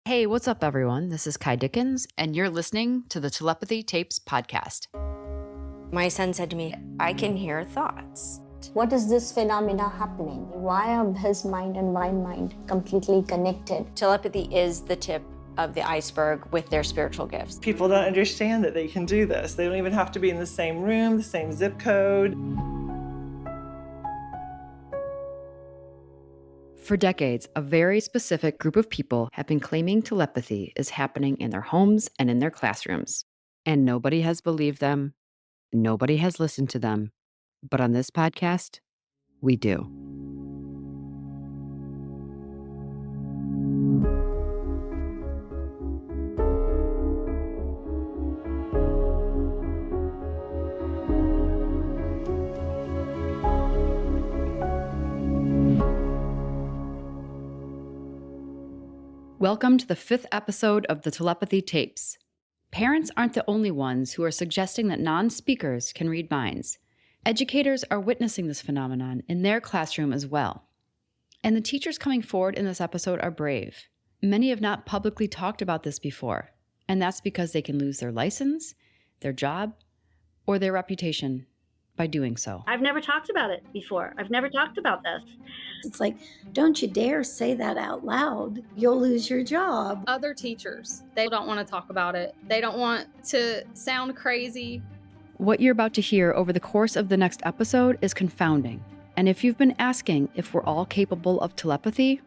Hey, what's up, everyone? This is Kai Dickens, and you're listening to the Telepathy Tapes podcast. My son said to me, I can hear thoughts. What is this phenomena happening? Why are his mind and my mind completely connected? Telepathy is the tip of the iceberg with their spiritual gifts. People don't understand that they can do this. They don't even have to be in the same room, the same zip code. For decades, a very specific group of people have been claiming telepathy is happening in their homes and in their classrooms. And nobody has believed them. Nobody has listened to them. But on this podcast, we do. Welcome to the 5th episode of the Telepathy Tapes. Parents aren't the only ones who are suggesting that non-speakers can read minds. Educators are witnessing this phenomenon in their classroom as well. And the teachers coming forward in this episode are brave. Many have not publicly talked about this before, and that's because they can lose their license, their job, or their reputation by doing so. I've never talked about it before. I've never talked about this. It's like, don't you dare say that out loud. You'll lose your job. Other teachers, they don't want to talk about it. They don't want to sound crazy. What you're about to hear over the course of the next episode is confounding. And if you've been asking if we're all capable of telepathy,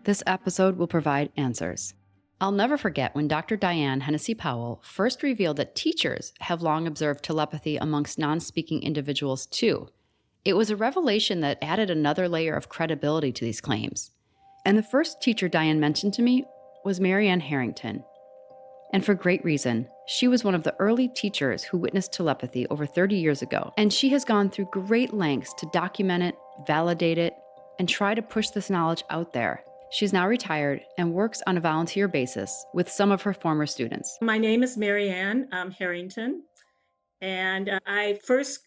this episode will provide answers. I'll never forget when Dr. Diane Hennessy Powell first revealed that teachers have long observed telepathy amongst non-speaking individuals too. It was a revelation that added another layer of credibility to these claims. And the first teacher Diane mentioned to me was Mary Ann Harrington. And for great reason. She was one of the early teachers who witnessed telepathy over 30 years ago. And she has gone through great lengths to document it, validate it, and try to push this knowledge out there. She's now retired and works on a volunteer basis with some of her former students. My name is Mary Ann Harrington, and I first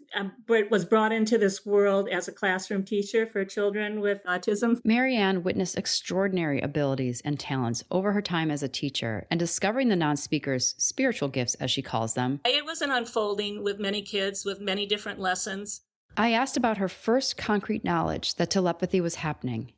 was brought into this world as a classroom teacher for children with autism. Mary Ann witnessed extraordinary abilities and talents over her time as a teacher and discovering the non-speakers' spiritual gifts, as she calls them. It was an unfolding with many kids with many different lessons. I asked about her first concrete knowledge that telepathy was happening.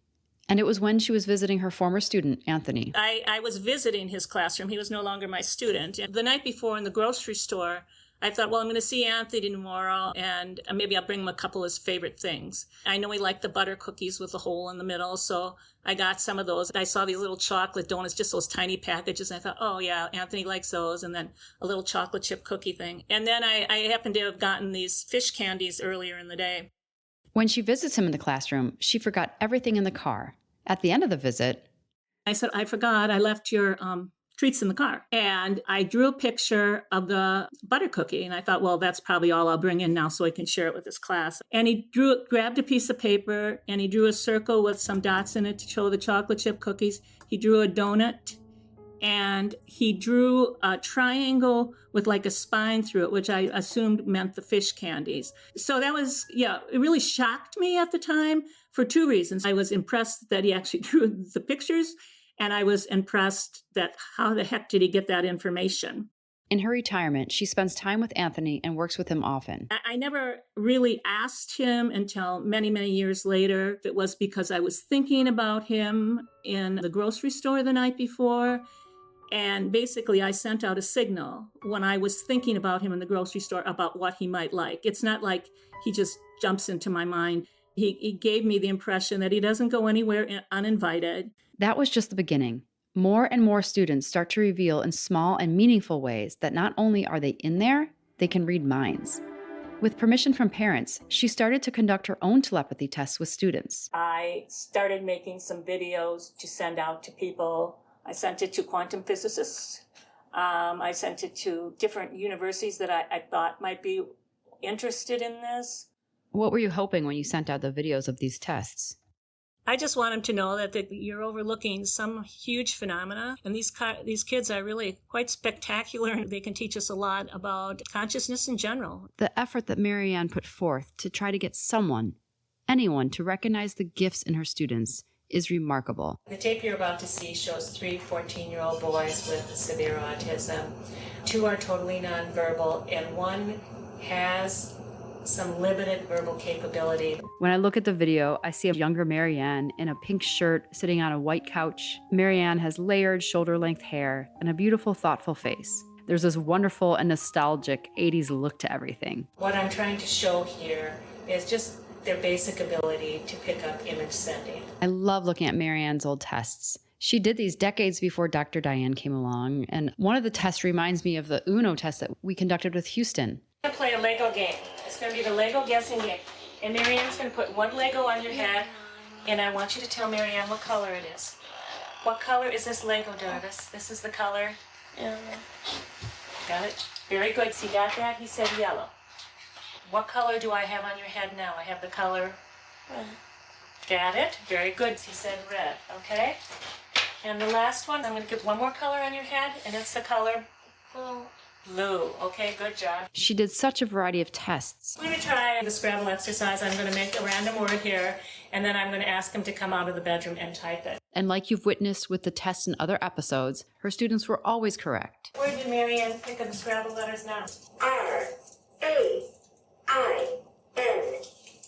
And it was when she was visiting her former student, Anthony. I was visiting his classroom. He was no longer my student. And the night before in the grocery store, I thought, well, I'm going to see Anthony tomorrow, and maybe I'll bring him a couple of his favorite things. I know he liked the butter cookies with the hole in the middle, so I got some of those. I saw these little chocolate donuts, just those tiny packages, and I thought, oh, yeah, Anthony likes those, and then a little chocolate chip cookie thing. And then I happened to have gotten these fish candies earlier in the day. When she visits him in the classroom, she forgot everything in the car. At the end of the visit, I said, I forgot, I left your treats in the car. And I drew a picture of the butter cookie. And I thought, well, that's probably all I'll bring in now so I can share it with his class. And he grabbed a piece of paper and he drew a circle with some dots in it to show the chocolate chip cookies. He drew a donut and he drew a triangle with like a spine through it, which I assumed meant the fish candies. So that was, it really shocked me at the time for two reasons. I was impressed that he actually drew the pictures, and I was impressed that how the heck did he get that information? In her retirement, she spends time with Anthony and works with him often. I never really asked him until many, many years later if it was because I was thinking about him in the grocery store the night before. And basically, I sent out a signal when I was thinking about him in the grocery store about what he might like. It's not like he just jumps into my mind. He gave me the impression that he doesn't go anywhere uninvited. That was just the beginning. More and more students start to reveal in small and meaningful ways that not only are they in there, they can read minds. With permission from parents, she started to conduct her own telepathy tests with students. I started making some videos to send out to people. I sent it to quantum physicists. I sent it to different universities that I thought might be interested in this. What were you hoping when you sent out the videos of these tests? I just want them to know that you're overlooking some huge phenomena. And these kids are really quite spectacular, and they can teach us a lot about consciousness in general. The effort that Mary Ann put forth to try to get anyone, to recognize the gifts in her students is remarkable. The tape you're about to see shows 3 14-year-old boys with severe autism. 2 are totally nonverbal, and 1 has some limited verbal capability. When I look at the video, I see a younger Mary Ann in a pink shirt sitting on a white couch. Mary Ann has layered shoulder-length hair and a beautiful, thoughtful face. There's this wonderful and nostalgic 80s look to everything. What I'm trying to show here is just their basic ability to pick up image sending. I love looking at Mary Ann's old tests. She did these decades before Dr. Diane came along, and one of the tests reminds me of the UNO test that we conducted with Houston. I'm going to play a Lego game. It's going to be the Lego guessing game. And Mary Ann's going to put 1 Lego on your head, and I want you to tell Mary Ann what color it is. What color is this Lego, Jarvis? This is the color? Got it? Very good. See, got that? He said yellow. What color do I have on your head now? I have the color red. Got it? Very good. He said red. Okay? And the last one, I'm going to give 1 more color on your head, and it's the color blue. Okay, good job. She did such a variety of tests. We're going to try the Scrabble exercise. I'm going to make a random word here, and then I'm going to ask him to come out of the bedroom and type it. And like you've witnessed with the tests in other episodes, her students were always correct. Where did Mary Ann pick of the Scrabble letters now? R-A-I-N.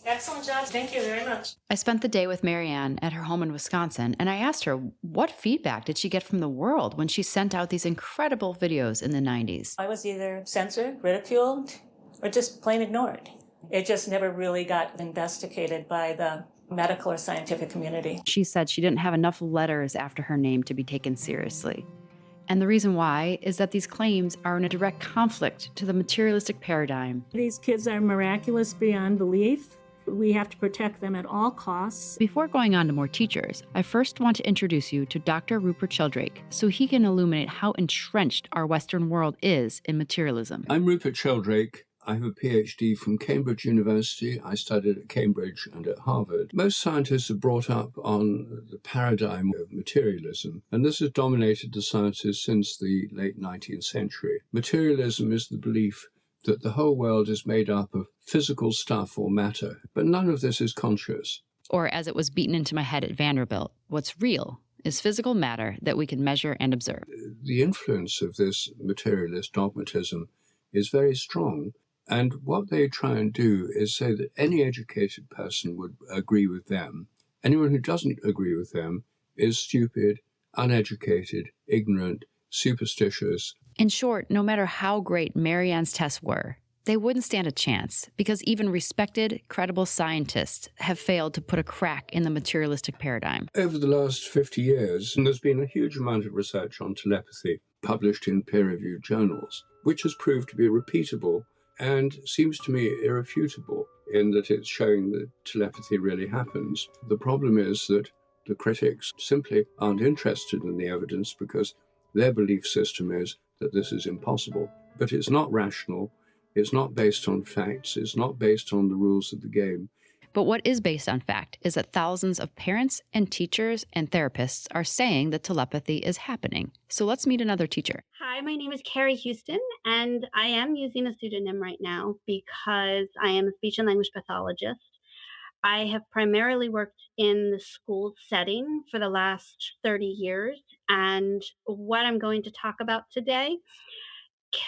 Excellent job. Thank you very much. I spent the day with Mary Ann at her home in Wisconsin, and I asked her what feedback did she get from the world when she sent out these incredible videos in the 90s. I was either censored, ridiculed, or just plain ignored. It just never really got investigated by the medical or scientific community. She said she didn't have enough letters after her name to be taken seriously. And the reason why is that these claims are in a direct conflict to the materialistic paradigm. These kids are miraculous beyond belief. We have to protect them at all costs. Before going on to more teachers, I first want to introduce you to Dr. Rupert Sheldrake so he can illuminate how entrenched our Western world is in materialism. I'm Rupert Sheldrake. I have a PhD from Cambridge University. I studied at Cambridge and at Harvard. Most scientists are brought up on the paradigm of materialism, and this has dominated the sciences since the late 19th century. Materialism is the belief that the whole world is made up of physical stuff or matter, but none of this is conscious. Or as it was beaten into my head at Vanderbilt, what's real is physical matter that we can measure and observe. The influence of this materialist dogmatism is very strong, and what they try and do is say that any educated person would agree with them. Anyone who doesn't agree with them is stupid, uneducated, ignorant, superstitious. In short, no matter how great Mary Ann's tests were, they wouldn't stand a chance because even respected, credible scientists have failed to put a crack in the materialistic paradigm. Over the last 50 years, there's been a huge amount of research on telepathy published in peer-reviewed journals, which has proved to be repeatable and seems to me irrefutable in that it's showing that telepathy really happens. The problem is that the critics simply aren't interested in the evidence because their belief system is that this is impossible. But it's not rational, it's not based on facts, it's not based on the rules of the game. But what is based on fact is that thousands of parents and teachers and therapists are saying that telepathy is happening. So let's meet another teacher. Hi, my name is Carrie Houston, and I am using a pseudonym right now because I am a speech and language pathologist. I have primarily worked in the school setting for the last 30 years, and what I'm going to talk about today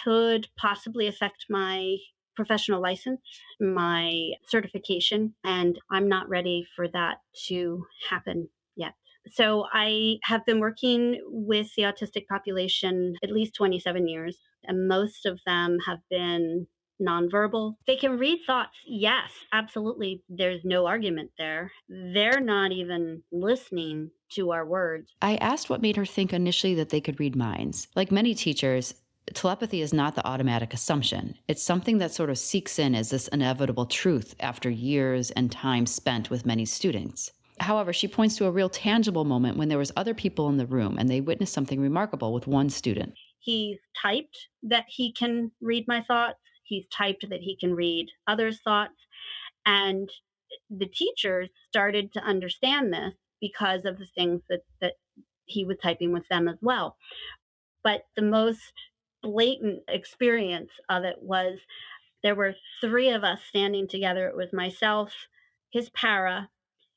could possibly affect my professional license, my certification, and I'm not ready for that to happen yet. So I have been working with the autistic population at least 27 years, and most of them have been nonverbal. They can read thoughts. Yes, absolutely. There's no argument there. They're not even listening to our words. I asked what made her think initially that they could read minds. Like many teachers, telepathy is not the automatic assumption. It's something that sort of seeks in as this inevitable truth after years and time spent with many students. However, she points to a real tangible moment when there was other people in the room and they witnessed something remarkable with one student. He's typed that he can read my thoughts. He's typed that he can read others' thoughts. And the teachers started to understand this because of the things that he was typing with them as well. But the most blatant experience of it was there were 3 of us standing together. It was myself, his para,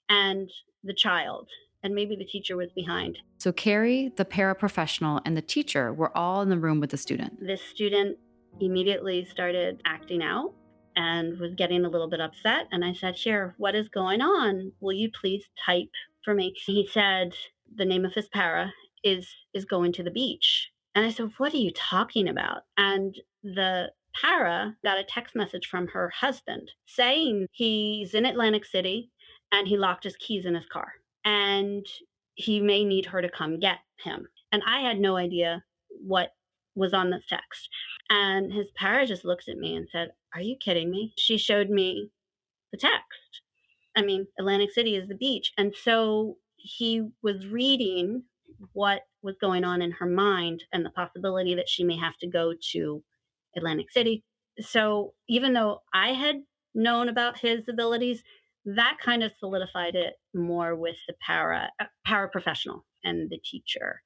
and the child. and maybe the teacher was behind. So Carrie, the paraprofessional, and the teacher were all in the room with the student. This student immediately started acting out and was getting a little bit upset. And I said, Sheriff, what is going on? Will you please type for me? He said the name of his para is going to the beach. And I said, what are you talking about? And the para got a text message from her husband saying he's in Atlantic City and he locked his keys in his car and he may need her to come get him. And I had no idea what was on this text. And his para just looks at me and said, are you kidding me? She showed me the text. I mean, Atlantic City is the beach. And so he was reading what was going on in her mind and the possibility that she may have to go to Atlantic City. So even though I had known about his abilities, that kind of solidified it more with the paraprofessional and the teacher.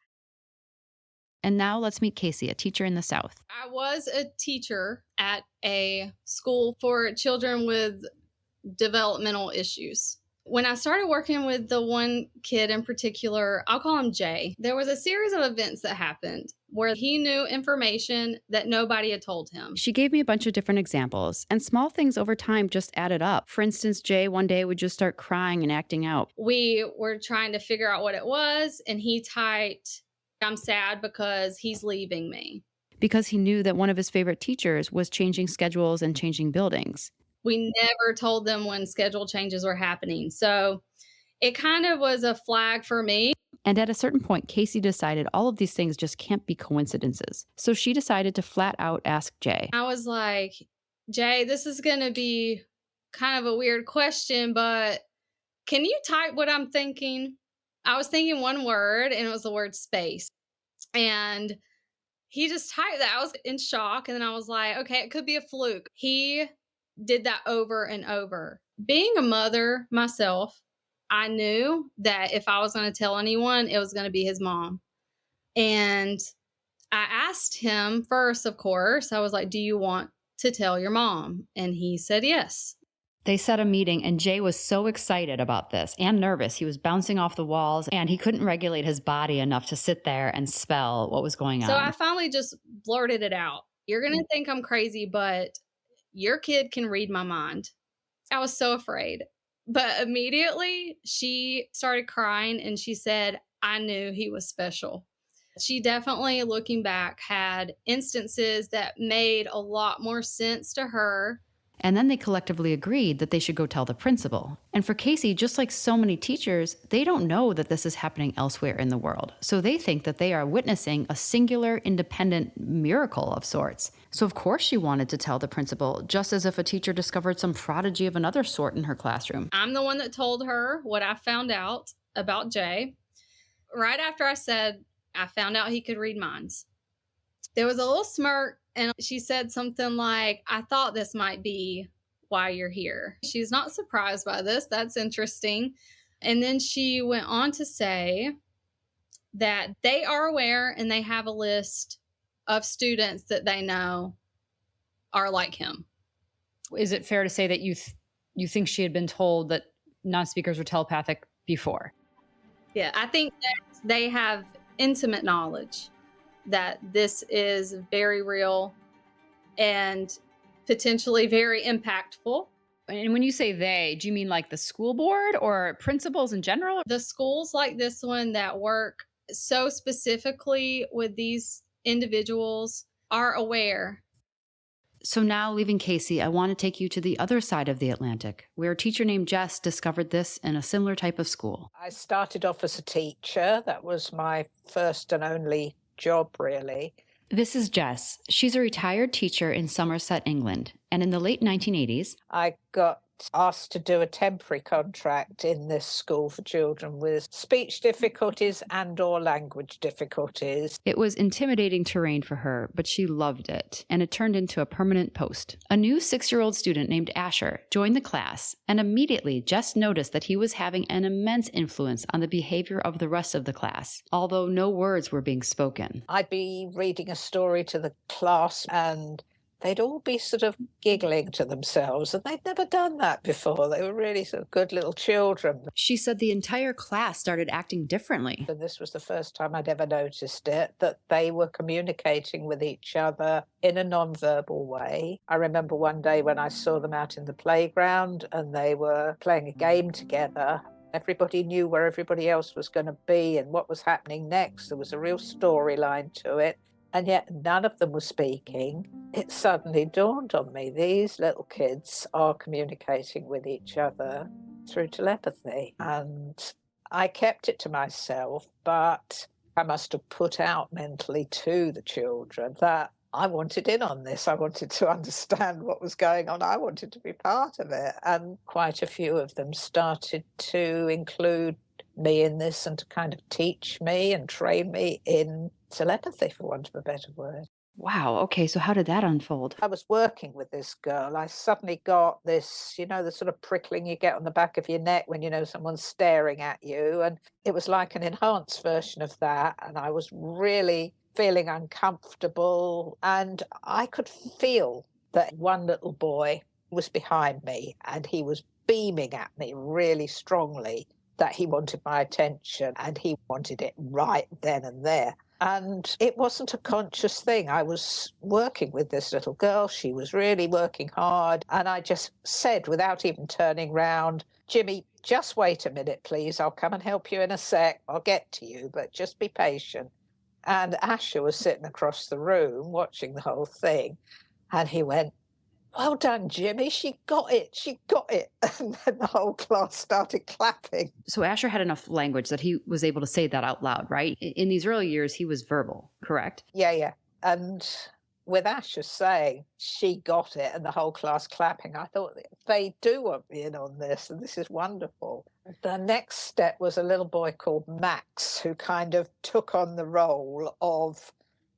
And now let's meet Casey, a teacher in the South. I was a teacher at a school for children with developmental issues. When I started working with the one kid in particular, I'll call him Jay, there was a series of events that happened where he knew information that nobody had told him. She gave me a bunch of different examples, and small things over time just added up. For instance, Jay one day would just start crying and acting out. We were trying to figure out what it was, and he typed, I'm sad because he's leaving me. Because he knew that one of his favorite teachers was changing schedules and changing buildings. We never told them when schedule changes were happening. So it kind of was a flag for me. And at a certain point, Casey decided all of these things just can't be coincidences. So she decided to flat out ask Jay. I was like, Jay, this is going to be kind of a weird question, but can you type what I'm thinking? I was thinking one word, and it was the word space. And he just typed that. I was in shock. And then I was like, okay, it could be a fluke. He did that over and over. Being a mother myself, I knew that if I was going to tell anyone, it was going to be his mom. And I asked him first, of course, I was like, do you want to tell your mom? And he said yes. They set a meeting, and Jay was so excited about this and nervous. He was bouncing off the walls, and he couldn't regulate his body enough to sit there and spell what was going on. So I finally just blurted it out. You're going to think I'm crazy, but your kid can read my mind. I was so afraid. But immediately she started crying and she said, I knew he was special. She definitely, looking back, had instances that made a lot more sense to her. And then they collectively agreed that they should go tell the principal. And for Casey, just like so many teachers, they don't know that this is happening elsewhere in the world. So they think that they are witnessing a singular, independent miracle of sorts. So of course she wanted to tell the principal, just as if a teacher discovered some prodigy of another sort in her classroom. I'm the one that told her what I found out about Jay. Right after I said, I found out he could read minds, there was a little smirk. And she said something like, I thought this might be why you're here. She's not surprised by this. That's interesting. And then she went on to say that they are aware and they have a list of students that they know are like him. Is it fair to say that you think she had been told that non-speakers were telepathic before? Yeah, I think that they have intimate knowledge that this is very real and potentially very impactful. And when you say they, do you mean like the school board or principals in general? The schools like this one that work so specifically with these individuals are aware. So now, leaving Casey, I want to take you to the other side of the Atlantic, where a teacher named Jess discovered this in a similar type of school. I started off as a teacher. That was my first and only job, really. This is Jess. She's a retired teacher in Somerset, England. And in the late 1980s, I got asked to do a temporary contract in this school for children with speech difficulties and or language difficulties. It was intimidating terrain for her, but she loved it, and it turned into a permanent post. A new 6-year-old student named Asher joined the class, and immediately Jess noticed that he was having an immense influence on the behavior of the rest of the class, although no words were being spoken. I'd be reading a story to the class and they'd all be sort of giggling to themselves, and they'd never done that before. They were really sort of good little children. She said the entire class started acting differently. And this was the first time I'd ever noticed it, that they were communicating with each other in a non-verbal way. I remember one day when I saw them out in the playground and they were playing a game together. Everybody knew where everybody else was going to be and what was happening next. There was a real storyline to it. And yet none of them were speaking. It suddenly dawned on me, these little kids are communicating with each other through telepathy. And I kept it to myself, but I must have put out mentally to the children that I wanted in on this. I wanted to understand what was going on. I wanted to be part of it. And quite a few of them started to include me in this and to kind of teach me and train me in telepathy, for want of a better word. Wow. Okay. So how did that unfold? I was working with this girl. I suddenly got this, the sort of prickling you get on the back of your neck when someone's staring at you. And it was like an enhanced version of that. And I was really feeling uncomfortable. And I could feel that one little boy was behind me and he was beaming at me really strongly that he wanted my attention and he wanted it right then and there. And it wasn't a conscious thing. I was working with this little girl. She was really working hard. And I just said, without even turning round, Jimmy, just wait a minute, please. I'll come and help you in a sec. I'll get to you, but just be patient. And Asher was sitting across the room watching the whole thing. And he went, well done, Jimmy. She got it. She got it. And then the whole class started clapping. So Asher had enough language that he was able to say that out loud, right? In these early years, he was verbal, correct? Yeah. And with Asher saying she got it and the whole class clapping, I thought they do want me in on this, and this is wonderful. The next step was a little boy called Max, who kind of took on the role of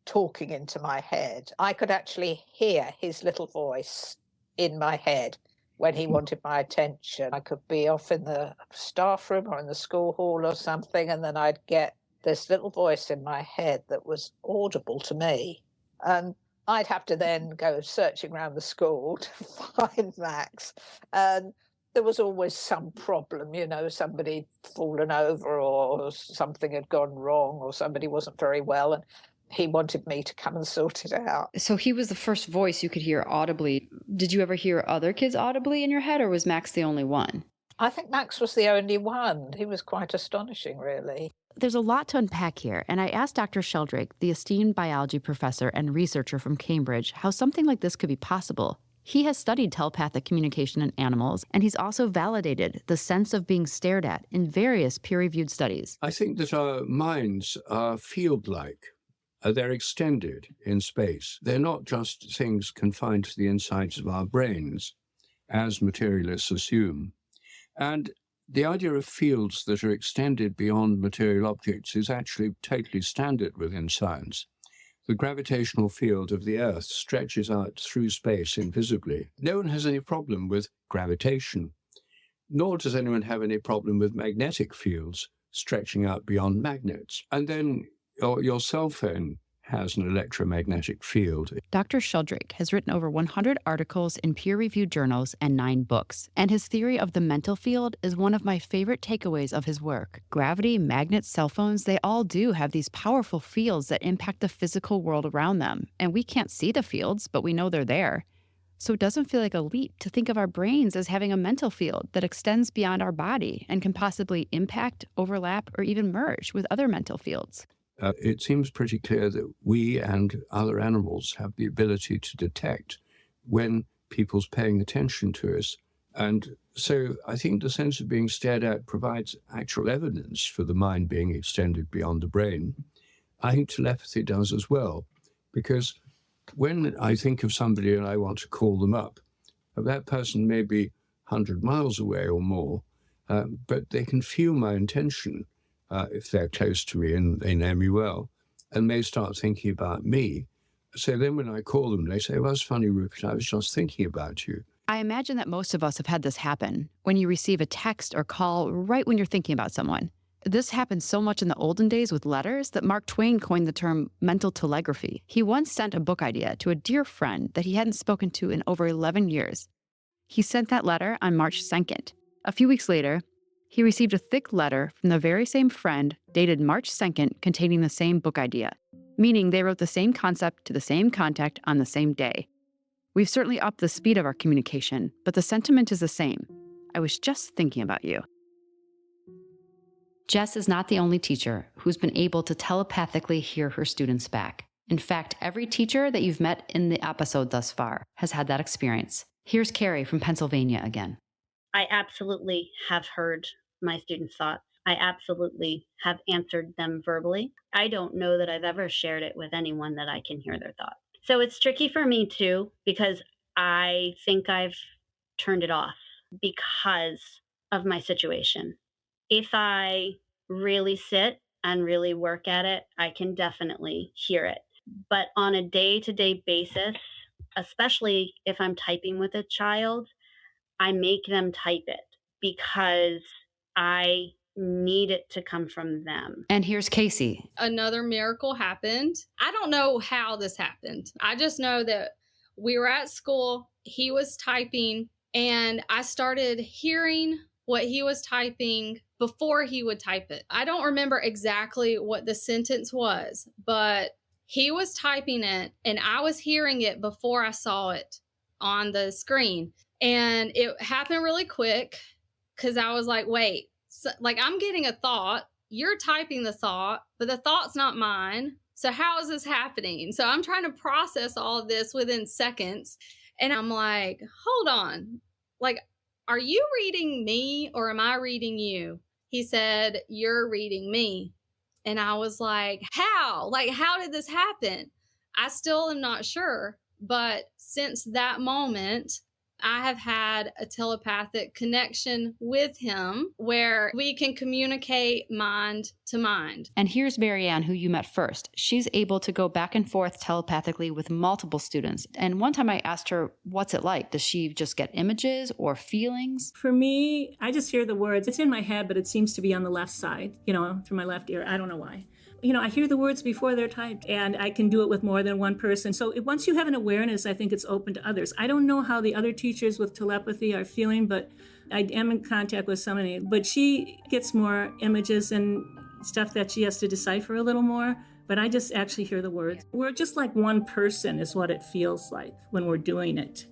talking into my head. I could actually hear his little voice in my head when he wanted my attention. I could be off in the staff room or in the school hall or something, and then I'd get this little voice in my head that was audible to me. And I'd have to then go searching around the school to find Max. And there was always some problem, somebody fallen over or something had gone wrong or somebody wasn't very well. And he wanted me to come and sort it out. So he was the first voice you could hear audibly. Did you ever hear other kids audibly in your head, or was Max the only one? I think Max was the only one. He was quite astonishing, really. There's a lot to unpack here, and I asked Dr. Sheldrake, the esteemed biology professor and researcher from Cambridge, how something like this could be possible. He has studied telepathic communication in animals, and he's also validated the sense of being stared at in various peer-reviewed studies. I think that our minds are field-like. They're extended in space. They're not just things confined to the insides of our brains, as materialists assume. And the idea of fields that are extended beyond material objects is actually totally standard within science. The gravitational field of the Earth stretches out through space invisibly. No one has any problem with gravitation, nor does anyone have any problem with magnetic fields stretching out beyond magnets. And then your cell phone has an electromagnetic field. Dr. Sheldrake has written over 100 articles in peer-reviewed journals and 9 books, and his theory of the mental field is one of my favorite takeaways of his work. Gravity, magnets, cell phones, they all do have these powerful fields that impact the physical world around them, and we can't see the fields, but we know they're there. So it doesn't feel like a leap to think of our brains as having a mental field that extends beyond our body and can possibly impact, overlap, or even merge with other mental fields. It seems pretty clear that we and other animals have the ability to detect when people's paying attention to us. And so I think the sense of being stared at provides actual evidence for the mind being extended beyond the brain. I think telepathy does as well, because when I think of somebody and I want to call them up, that person may be 100 miles away or more, but they can feel my intention. If they're close to me and they know me well, and may start thinking about me. So then when I call them, they say, well, it's funny, Rupert, I was just thinking about you. I imagine that most of us have had this happen when you receive a text or call right when you're thinking about someone. This happened so much in the olden days with letters that Mark Twain coined the term mental telegraphy. He once sent a book idea to a dear friend that he hadn't spoken to in over 11 years. He sent that letter on March 2nd. A few weeks later, he received a thick letter from the very same friend dated March 2nd containing the same book idea, meaning they wrote the same concept to the same contact on the same day. We've certainly upped the speed of our communication, but the sentiment is the same. I was just thinking about you. Jess is not the only teacher who's been able to telepathically hear her students back. In fact, every teacher that you've met in the episode thus far has had that experience. Here's Carrie from Pennsylvania again. I absolutely have heard my students' thoughts. I absolutely have answered them verbally. I don't know that I've ever shared it with anyone that I can hear their thoughts. So it's tricky for me too, because I think I've turned it off because of my situation. If I really sit and really work at it, I can definitely hear it. But on a day-to-day basis, especially if I'm typing with a child, I make them type it because I need it to come from them. And here's Casey. Another miracle happened. I don't know how this happened. I just know that we were at school, he was typing, and I started hearing what he was typing before he would type it. I don't remember exactly what the sentence was, but he was typing it and I was hearing it before I saw it on the screen. And it happened really quick because I was like, wait, so, like I'm getting a thought, you're typing the thought, but the thought's not mine. So how is this happening? So I'm trying to process all of this within seconds. And I'm like, hold on, like, are you reading me or am I reading you? He said, you're reading me. And I was like, how? Like, how did this happen? I still am not sure. But since that moment, I have had a telepathic connection with him where we can communicate mind to mind. And here's Mary Ann, who you met first. She's able to go back and forth telepathically with multiple students. And one time I asked her, what's it like? Does she just get images or feelings? For me, I just hear the words. It's in my head, but it seems to be on the left side, through my left ear. I don't know why. I hear the words before they're typed, and I can do it with more than one person. So once you have an awareness, I think it's open to others. I don't know how the other teachers with telepathy are feeling, but I am in contact with somebody. But she gets more images and stuff that she has to decipher a little more, but I just actually hear the words. We're just like one person is what it feels like when we're doing it.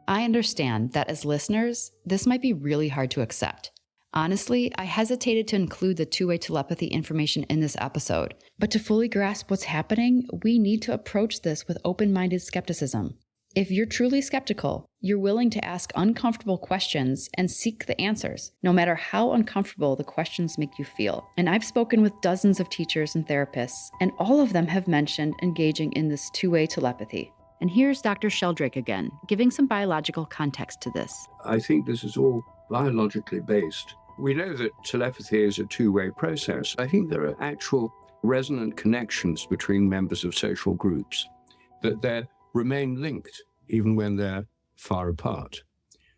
I understand that as listeners, this might be really hard to accept. Honestly, I hesitated to include the two-way telepathy information in this episode, but to fully grasp what's happening, we need to approach this with open-minded skepticism. If you're truly skeptical, you're willing to ask uncomfortable questions and seek the answers, no matter how uncomfortable the questions make you feel. And I've spoken with dozens of teachers and therapists, and all of them have mentioned engaging in this two-way telepathy. And here's Dr. Sheldrake again, giving some biological context to this. I think this is all biologically based. We know that telepathy is a two-way process. I think there are actual resonant connections between members of social groups, that they remain linked even when they're far apart.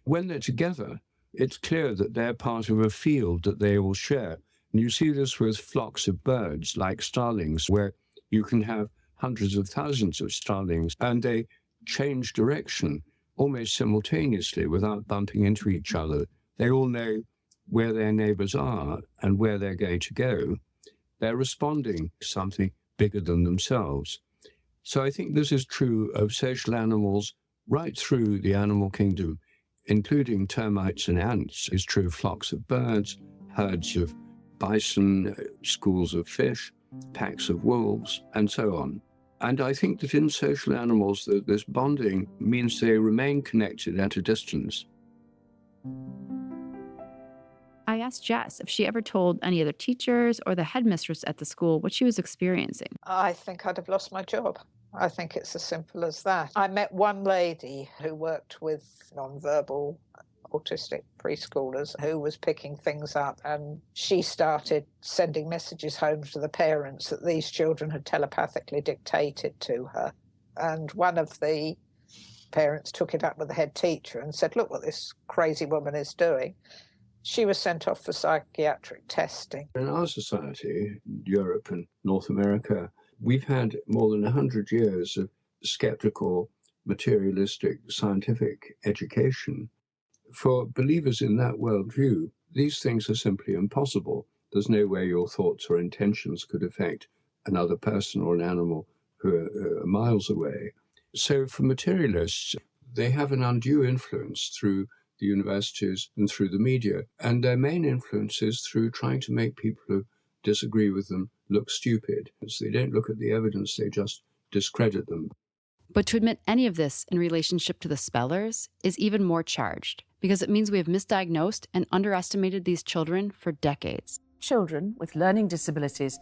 When they're together, it's clear that they're part of a field that they all share. And you see this with flocks of birds like starlings, where you can have hundreds of thousands of starlings and they change direction almost simultaneously without bumping into each other. They all know where their neighbors are and where they're going to go. They're responding to something bigger than themselves. So I think this is true of social animals right through the animal kingdom, including termites and ants. It's true of flocks of birds, herds of bison, schools of fish, packs of wolves, and so on. And I think that in social animals, this bonding means they remain connected at a distance. I asked Jess if she ever told any other teachers or the headmistress at the school what she was experiencing. I think I'd have lost my job. I think it's as simple as that. I met one lady who worked with nonverbal autistic preschoolers who was picking things up, and she started sending messages home to the parents that these children had telepathically dictated to her. And one of the parents took it up with the head teacher and said, look what this crazy woman is doing. She was sent off for psychiatric testing. In our society, Europe and North America, we've had more than 100 years of skeptical, materialistic, scientific education. For believers in that worldview, these things are simply impossible. There's no way your thoughts or intentions could affect another person or an animal who are miles away. So for materialists, they have an undue influence through the universities and through the media, and their main influence is through trying to make people who disagree with them look stupid. So they don't look at the evidence, they just discredit them. But to admit any of this in relationship to the spellers is even more charged, because it means we have misdiagnosed and underestimated these children for decades. Children with learning disabilities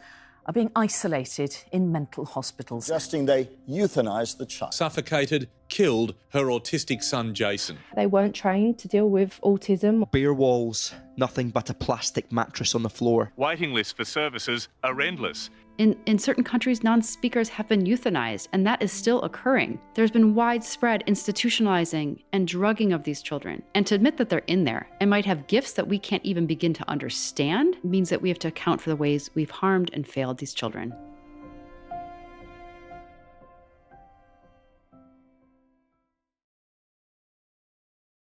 are being isolated in mental hospitals. Suggesting they euthanise the child. Suffocated, killed her autistic son Jason. They weren't trained to deal with autism. Bare walls, nothing but a plastic mattress on the floor. Waiting lists for services are endless. In certain countries, non-speakers have been euthanized, and that is still occurring. There's been widespread institutionalizing and drugging of these children. And to admit that they're in there and might have gifts that we can't even begin to understand means that we have to account for the ways we've harmed and failed these children.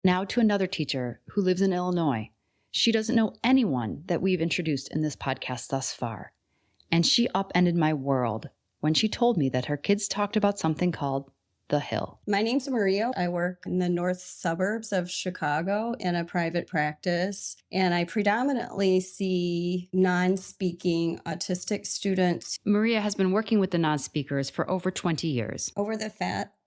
Now to another teacher who lives in Illinois. She doesn't know anyone that we've introduced in this podcast thus far. And she upended my world when she told me that her kids talked about something called The Hill. My name's Maria. I work in the north suburbs of Chicago in a private practice, and I predominantly see non-speaking autistic students. Maria has been working with the non-speakers for over 20 years. Over the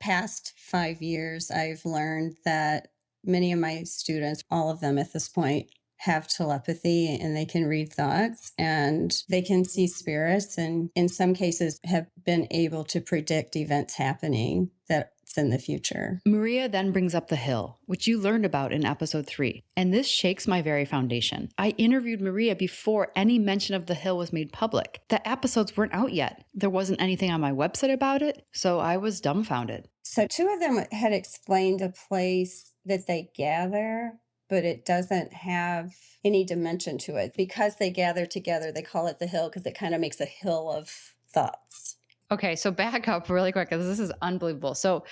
past 5 years, I've learned that many of my students, all of them at this point, have telepathy and they can read thoughts and they can see spirits, and in some cases have been able to predict events happening that's in the future. Maria then brings up The Hill, which you learned about in episode 3. And this shakes my very foundation. I interviewed Maria before any mention of The Hill was made public. The episodes weren't out yet. There wasn't anything on my website about it, so I was dumbfounded. So 2 of them had explained a place that they gather, but it doesn't have any dimension to it. Because they gather together, they call it The Hill because it kind of makes a hill of thoughts. Okay, so back up really quick, because this is unbelievable. So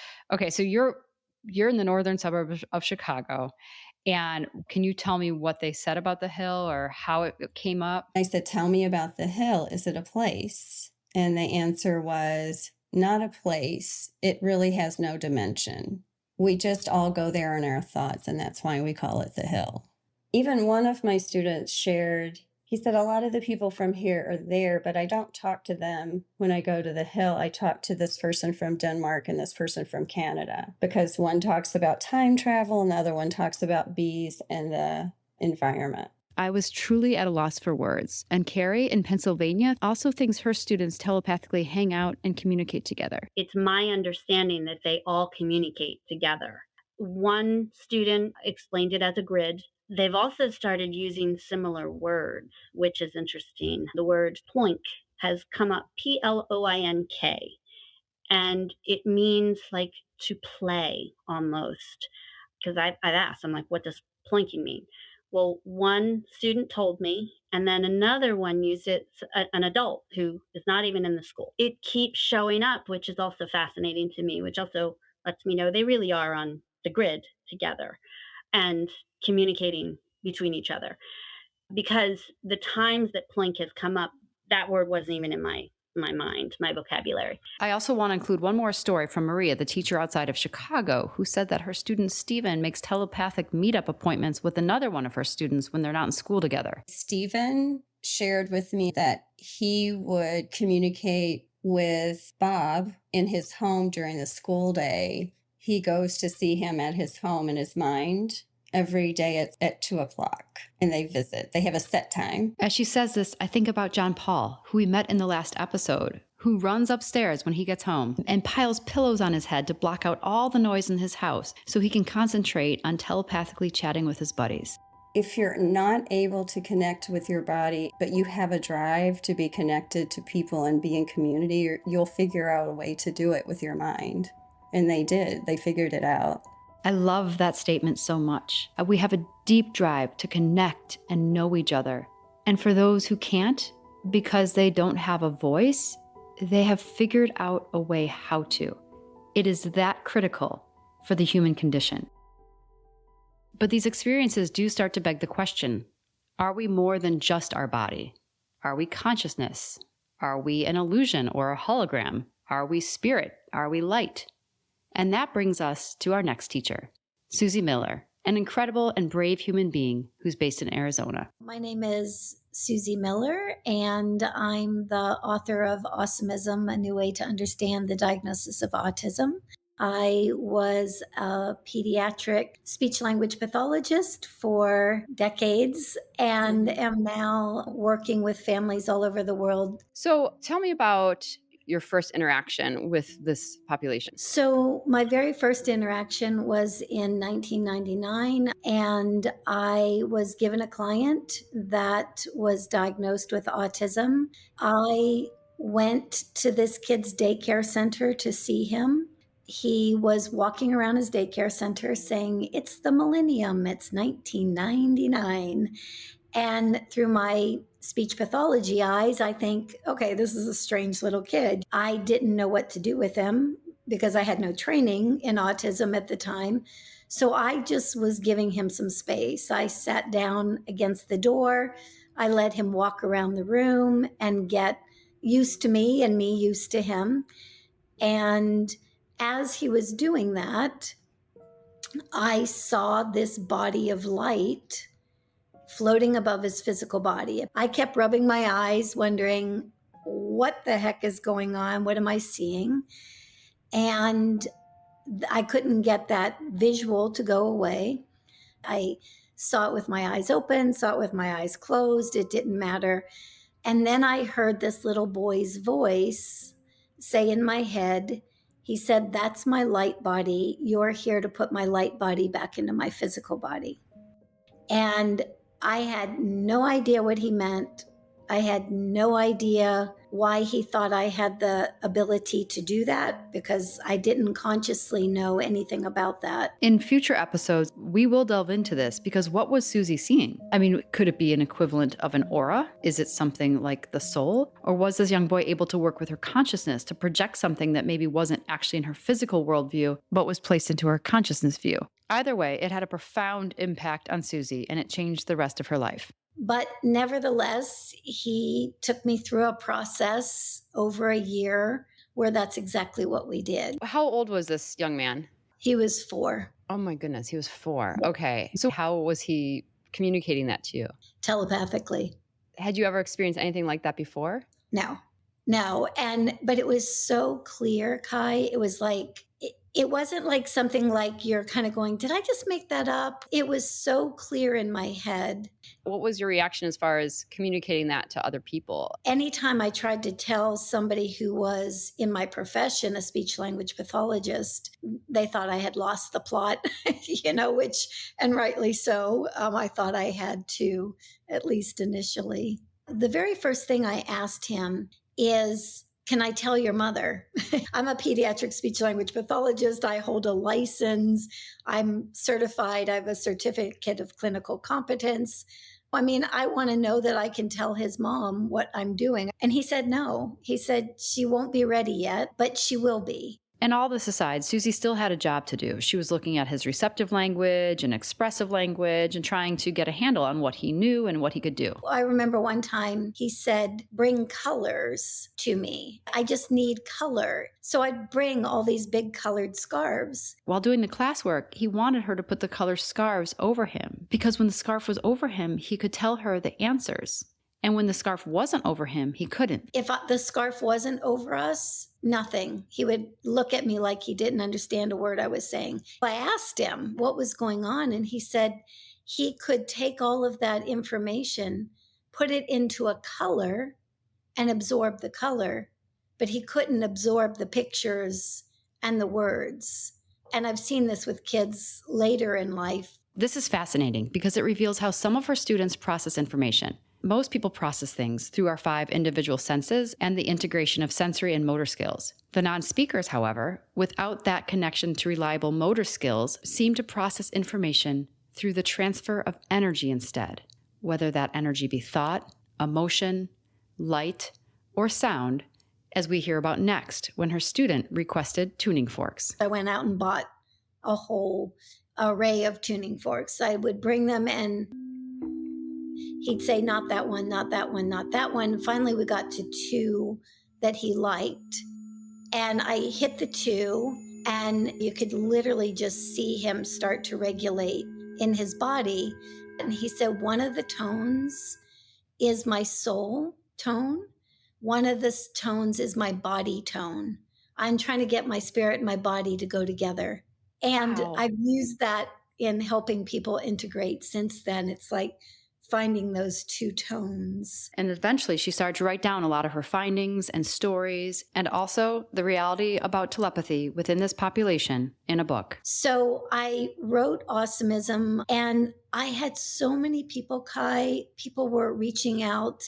you're in the northern suburbs of Chicago, and can you tell me what they said about The Hill or how it came up? I said, tell me about The Hill. Is it a place? And the answer was, not a place. It really has no dimension. We just all go there in our thoughts, and that's why we call it The Hill. Even one of my students shared, he said, a lot of the people from here are there, but I don't talk to them when I go to The Hill. I talk to this person from Denmark and this person from Canada, because one talks about time travel and the other one talks about bees and the environment. I was truly at a loss for words. And Carrie in Pennsylvania also thinks her students telepathically hang out and communicate together. It's my understanding that they all communicate together. One student explained it as a grid. They've also started using similar words, which is interesting. The word ploink has come up, P-L-O-I-N-K, and it means like to play almost. Because I've asked, I'm like, what does ploinking mean? Well, one student told me, and then another one used it, an adult who is not even in the school. It keeps showing up, which is also fascinating to me, which also lets me know they really are on the grid together and communicating between each other. Because the times that plink has come up, that word wasn't even in my mind, my vocabulary. I also want to include one more story from Maria, the teacher outside of Chicago, who said that her student Stephen makes telepathic meetup appointments with another one of her students when they're not in school together. Stephen shared with me that he would communicate with Bob in his home during the school day. He goes to see him at his home in his mind every day at 2:00, and they visit. They have a set time. As she says this, I think about John Paul, who we met in the last episode, who runs upstairs when he gets home and piles pillows on his head to block out all the noise in his house so he can concentrate on telepathically chatting with his buddies. If you're not able to connect with your body, but you have a drive to be connected to people and be in community, you'll figure out a way to do it with your mind. And they did. They figured it out. I love that statement so much. We have a deep drive to connect and know each other. And for those who can't, because they don't have a voice, they have figured out a way how to. It is that critical for the human condition. But these experiences do start to beg the question, are we more than just our body? Are we consciousness? Are we an illusion or a hologram? Are we spirit? Are we light? And that brings us to our next teacher, Suzy Miller, an incredible and brave human being who's based in Arizona. My name is Suzy Miller, and I'm the author of Awesomism, A New Way to Understand the Diagnosis of Autism. I was a pediatric speech-language pathologist for decades and am now working with families all over the world. So tell me about your first interaction with this population. So my very first interaction was in 1999, and I was given a client that was diagnosed with autism. I went to this kid's daycare center to see him. He was walking around his daycare center saying, "It's the millennium, it's 1999. And through my speech pathology eyes, I think, okay, this is a strange little kid. I didn't know what to do with him because I had no training in autism at the time. So I just was giving him some space. I sat down against the door. I let him walk around the room and get used to me and me used to him. And as he was doing that, I saw this body of light floating above his physical body. I kept rubbing my eyes, wondering, what the heck is going on? What am I seeing? And I couldn't get that visual to go away. I saw it with my eyes open, saw it with my eyes closed. It didn't matter. And then I heard this little boy's voice say in my head, he said, "That's my light body. You're here to put my light body back into my physical body." And I had no idea what he meant. I had no idea why he thought I had the ability to do that, because I didn't consciously know anything about that. In future episodes, we will delve into this because what was Suzy seeing? I mean, could it be an equivalent of an aura? Is it something like the soul? Or was this young boy able to work with her consciousness to project something that maybe wasn't actually in her physical worldview, but was placed into her consciousness view? Either way, it had a profound impact on Suzy, and it changed the rest of her life. But nevertheless, he took me through a process over a year where that's exactly what we did. How old was this young man? He was 4. Oh my goodness, he was 4. Okay. So how was he communicating that to you? Telepathically. Had you ever experienced anything like that before? No. But it was so clear, Kai. It was like, it wasn't like something like you're kind of going, did I just make that up? It was so clear in my head. What was your reaction as far as communicating that to other people? Anytime I tried to tell somebody who was in my profession, a speech language pathologist, they thought I had lost the plot, and rightly so. I thought I had to, at least initially. The very first thing I asked him is, can I tell your mother? I'm a pediatric speech language pathologist. I hold a license. I'm certified. I have a certificate of clinical competence. I mean, I want to know that I can tell his mom what I'm doing. And he said no. He said she won't be ready yet, but she will be. And all this aside, Suzy still had a job to do. She was looking at his receptive language and expressive language and trying to get a handle on what he knew and what he could do. I remember one time he said, bring colors to me. I just need color. So I'd bring all these big colored scarves. While doing the classwork, he wanted her to put the colored scarves over him because when the scarf was over him, he could tell her the answers. And when the scarf wasn't over him, he couldn't. If the scarf wasn't over us, nothing. He would look at me like he didn't understand a word I was saying. I asked him what was going on, and he said he could take all of that information, put it into a color, and absorb the color, but he couldn't absorb the pictures and the words. And I've seen this with kids later in life. This is fascinating because it reveals how some of her students process information. Most people process things through our 5 individual senses and the integration of sensory and motor skills. The non-speakers, however, without that connection to reliable motor skills, seem to process information through the transfer of energy instead, whether that energy be thought, emotion, light, or sound, as we hear about next when her student requested tuning forks. I went out and bought a whole array of tuning forks. I would bring them and he'd say, not that one, not that one, not that one. Finally, we got to 2 that he liked. And I hit the 2, and you could literally just see him start to regulate in his body. And he said, one of the tones is my soul tone. One of the tones is my body tone. I'm trying to get my spirit and my body to go together. And Wow. I've used that in helping people integrate since then. It's like finding those 2 tones. And eventually she started to write down a lot of her findings and stories, and also the reality about telepathy within this population in a book. So I wrote Awesomism, and I had so many people, Kai. People were reaching out,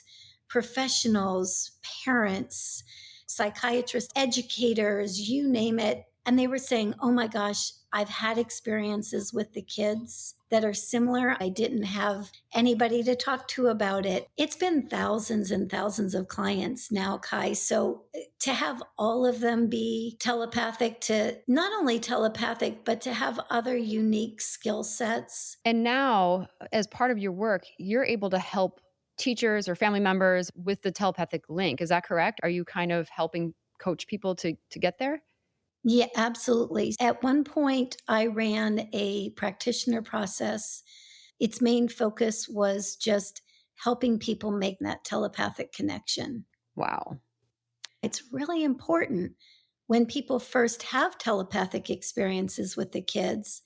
professionals, parents, psychiatrists, educators, you name it. And they were saying, oh my gosh, I've had experiences with the kids that are similar. I didn't have anybody to talk to about it. It's been thousands and thousands of clients now, Kai. So to have all of them be telepathic, to not only telepathic, but to have other unique skill sets. And now, as part of your work, you're able to help teachers or family members with the telepathic link. Is that correct? Are you kind of helping coach people to get there? Yeah, absolutely. At one point, I ran a practitioner process. Its main focus was just helping people make that telepathic connection. Wow. It's really important when people first have telepathic experiences with the kids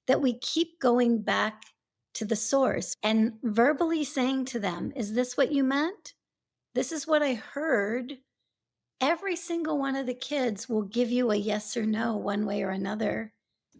that we keep going back to the source and verbally saying to them, is this what you meant? This is what I heard. Every single one of the kids will give you a yes or no one way or another.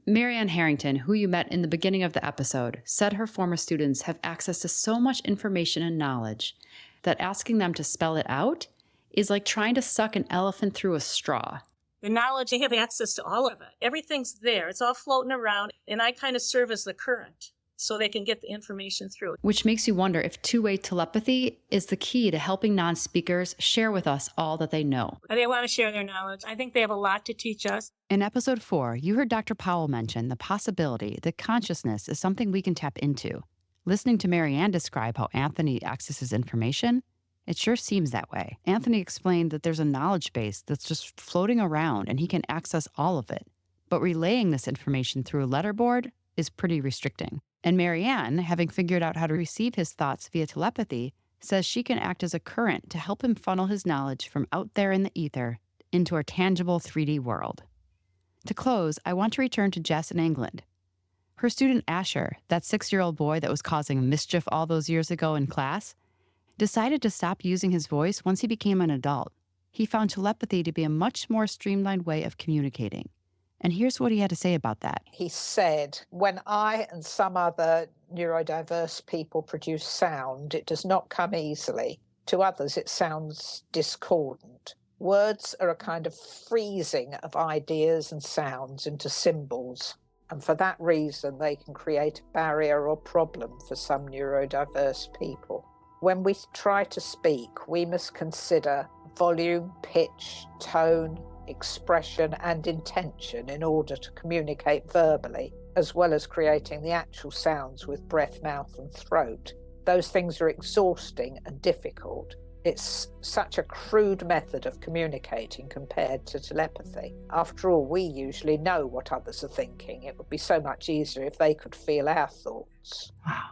Mary Ann Harrington, who you met in the beginning of the episode, said her former students have access to so much information and knowledge that asking them to spell it out is like trying to suck an elephant through a straw. The knowledge, they have access to all of it. Everything's there. It's all floating around, and I kind of serve as the current so they can get the information through. Which makes you wonder if two-way telepathy is the key to helping non-speakers share with us all that they know. They want to share their knowledge. I think they have a lot to teach us. In episode 4, you heard Dr. Powell mention the possibility that consciousness is something we can tap into. Listening to Mary Ann describe how Anthony accesses information, it sure seems that way. Anthony explained that there's a knowledge base that's just floating around and he can access all of it. But relaying this information through a letterboard is pretty restricting. And Mary Ann, having figured out how to receive his thoughts via telepathy, says she can act as a current to help him funnel his knowledge from out there in the ether into our tangible 3D world. To close, I want to return to Jess in England. Her student Asher, that 6-year-old boy that was causing mischief all those years ago in class, decided to stop using his voice once he became an adult. He found telepathy to be a much more streamlined way of communicating. And here's what he had to say about that. He said, when I and some other neurodiverse people produce sound, it does not come easily. To others, it sounds discordant. Words are a kind of freezing of ideas and sounds into symbols. And for that reason, they can create a barrier or problem for some neurodiverse people. When we try to speak, we must consider volume, pitch, tone, expression and intention in order to communicate verbally, as well as creating the actual sounds with breath, mouth and throat. Those things are exhausting and difficult. It's such a crude method of communicating compared to telepathy. After all, we usually know what others are thinking. It would be so much easier if they could feel our thoughts. Wow.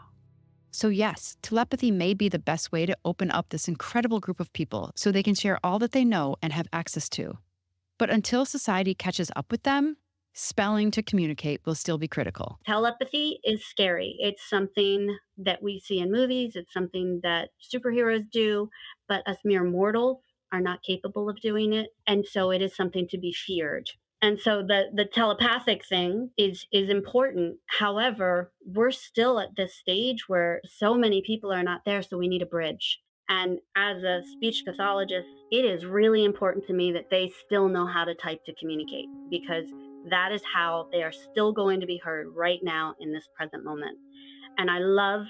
So yes, telepathy may be the best way to open up this incredible group of people so they can share all that they know and have access to. But until society catches up with them, spelling to communicate will still be critical. Telepathy is scary. It's something that we see in movies. It's something that superheroes do, but us mere mortals are not capable of doing it. And so it is something to be feared. And so the telepathic thing is important. However, we're still at this stage where so many people are not there, so we need a bridge. And as a speech pathologist, it is really important to me that they still know how to type to communicate, because that is how they are still going to be heard right now in this present moment. And I love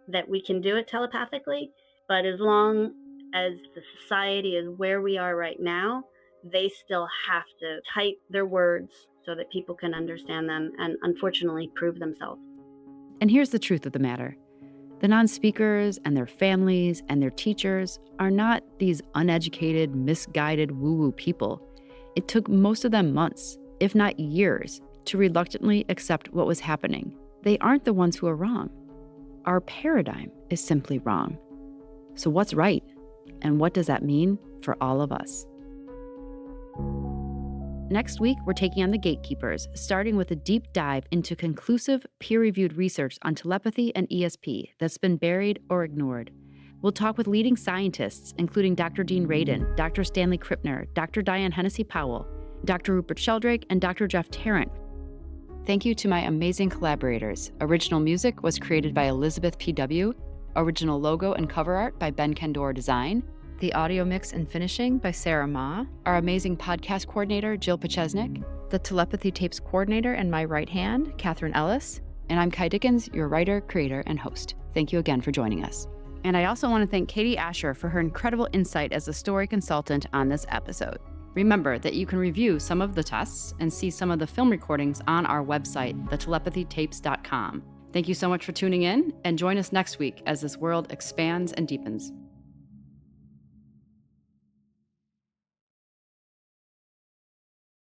that we can do it telepathically, but as long as the society is where we are right now, they still have to type their words so that people can understand them and unfortunately prove themselves. And here's the truth of the matter. The non-speakers and their families and their teachers are not these uneducated, misguided woo-woo people. It took most of them months, if not years, to reluctantly accept what was happening. They aren't the ones who are wrong. Our paradigm is simply wrong. So what's right? And what does that mean for all of us? Next week, we're taking on the gatekeepers, starting with a deep dive into conclusive, peer-reviewed research on telepathy and ESP that's been buried or ignored. We'll talk with leading scientists, including Dr. Dean Radin, Dr. Stanley Krippner, Dr. Diane Hennessy Powell, Dr. Rupert Sheldrake, and Dr. Jeff Tarrant. Thank you to my amazing collaborators. Original music was created by Elizabeth P.W., original logo and cover art by Ben Kendor Design, the audio mix and finishing by Sarah Ma, our amazing podcast coordinator, Jill Pachesnik, the Telepathy Tapes coordinator and my right hand, Catherine Ellis, and I'm Kai Dickens, your writer, creator, and host. Thank you again for joining us. And I also want to thank Katie Asher for her incredible insight as a story consultant on this episode. Remember that you can review some of the tests and see some of the film recordings on our website, thetelepathytapes.com. Thank you so much for tuning in, and join us next week as this world expands and deepens.